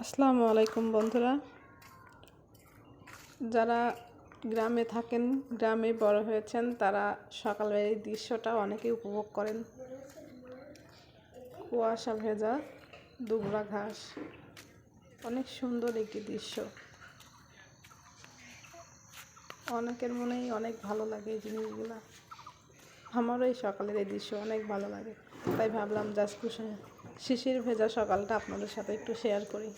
আসসালামু আলাইকুম বন্ধুরা, যারা গ্রামে থাকেন, গ্রামে বড় হয়েছেন, তারা সকালের এই দৃশ্যটা অনেকেই উপভোগ করেন। কুয়াশা ভেজা দুবরা ঘাস, অনেক সুন্দর একটি দৃশ্য। অনেকের মনেই অনেক ভালো লাগে এই জিনিসগুলা। আমারও এই সকালের এই দৃশ্য অনেক ভালো লাগে, তাই ভাবলাম জাস্ট শিশির ভেজা সকালটা আপনাদের সাথে একটু শেয়ার করি।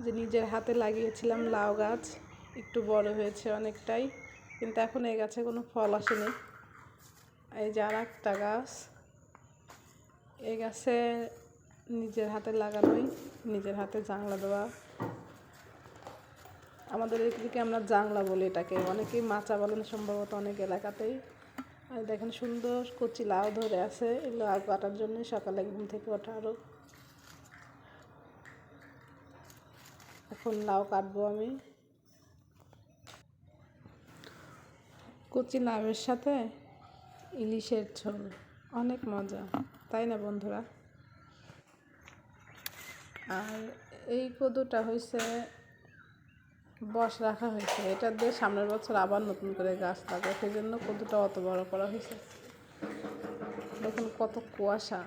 যে নিজের হাতে লাগিয়েছিলাম লাউ গাছ, একটু বড় হয়েছে অনেকটাই, কিন্তু এখন এই গাছে কোনো ফল আসেনি। এই যে আর একটা গাছ, এই গাছে নিজের হাতে লাগানোই, নিজের হাতে জাংলা দেওয়া। আমাদের এদিকে আমরা জাংলা বলি এটাকে, অনেকেই মাচা বলেন সম্ভবত অনেক এলাকাতেই। আর দেখেন সুন্দর কচি লাউ ধরে আছে, এই লাউ কাটার জন্যই সকালে ঘুম থেকে ওঠা। আরও এখন লাউ কাটবো আমি। কচি লাউয়ের সাথে ইলিশের ঝোল, অনেক মজা, তাই না বন্ধুরা? আর এই কদুটা হয়েছে বস রাখা হয়েছে, এটা দিয়ে সামনের বছর আবার নতুন করে গাছ লাগাবে, সেই জন্য কদুটা অত বড় করা হয়েছে। দেখুন কত কুয়াশা,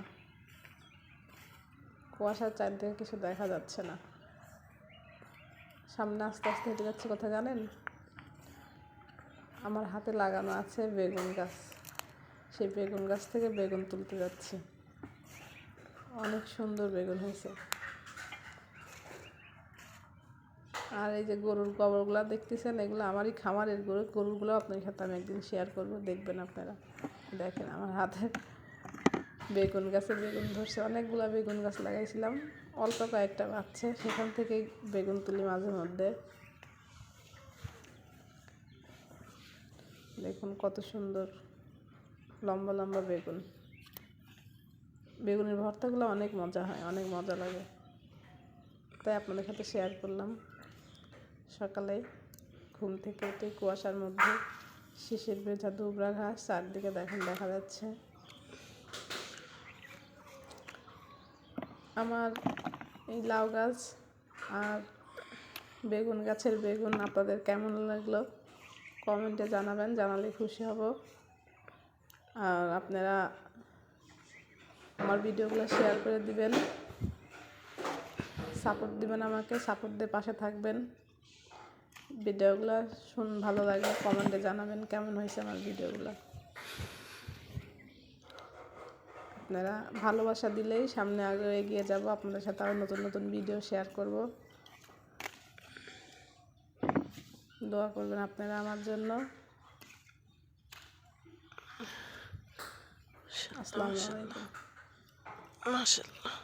কুয়াশার চারদিকে কিছু দেখা যাচ্ছে না। সামনে আস্তে আস্তে হেঁটে যাচ্ছে, কোথায় জানেন? আমার হাতে লাগানো আছে বেগুন গাছ, সেই বেগুন গাছ থেকে বেগুন তুলতে যাচ্ছি। অনেক সুন্দর বেগুন হয়েছে। আর এই যে গরুর গোবরগুলো দেখতেছেন, এগুলো আমারই খামারের গরুগুলো আপনার সাথে আমি একদিন শেয়ার করব, দেখবেন আপনারা। দেখেন আমার হাতে বেগুন গাছে বেগুন ধরছে, অনেকগুলো বেগুন গাছ লাগাইছিলাম, অল্প কয়েকটা বাচ্চা, সেখান থেকে বেগুন তুলি মাঝে মধ্যে। দেখুন কত সুন্দর লম্বা লম্বা বেগুন। বেগুনের ভর্তাগুলো অনেক মজা হয়, অনেক মজা লাগে, তাই আপনাদের সাথে শেয়ার করলাম। সকালে ঘুম থেকে উঠে কুয়াশার মধ্যে শিশির ভেজা দুবরা ঘাস চারদিকে দেখেন দেখা যাচ্ছে। আমার এই লাউ গাছ আর বেগুন গাছের বেগুন আপনাদের কেমন লাগলো কমেন্টে জানাবেন, জানালে খুশি হব। আর আপনারা আমার ভিডিওগুলো শেয়ার করে দিবেন, সাপোর্ট দিবেন, আমাকে সাপোর্ট দিয়ে পাশে থাকবেন। ভিডিওগুলো ভালো লাগলে কমেন্টে জানাবেন কেমন হয়েছে আমার ভিডিওগুলো। আপনারা ভালোবাসা দিলেই সামনে আগে এগিয়ে যাব, আপনাদের সাথে আরও নতুন নতুন ভিডিও শেয়ার করব। দোয়া করবেন আপনারা আমার জন্য। আসসালামু আলাইকুম। মাশাআল্লাহ।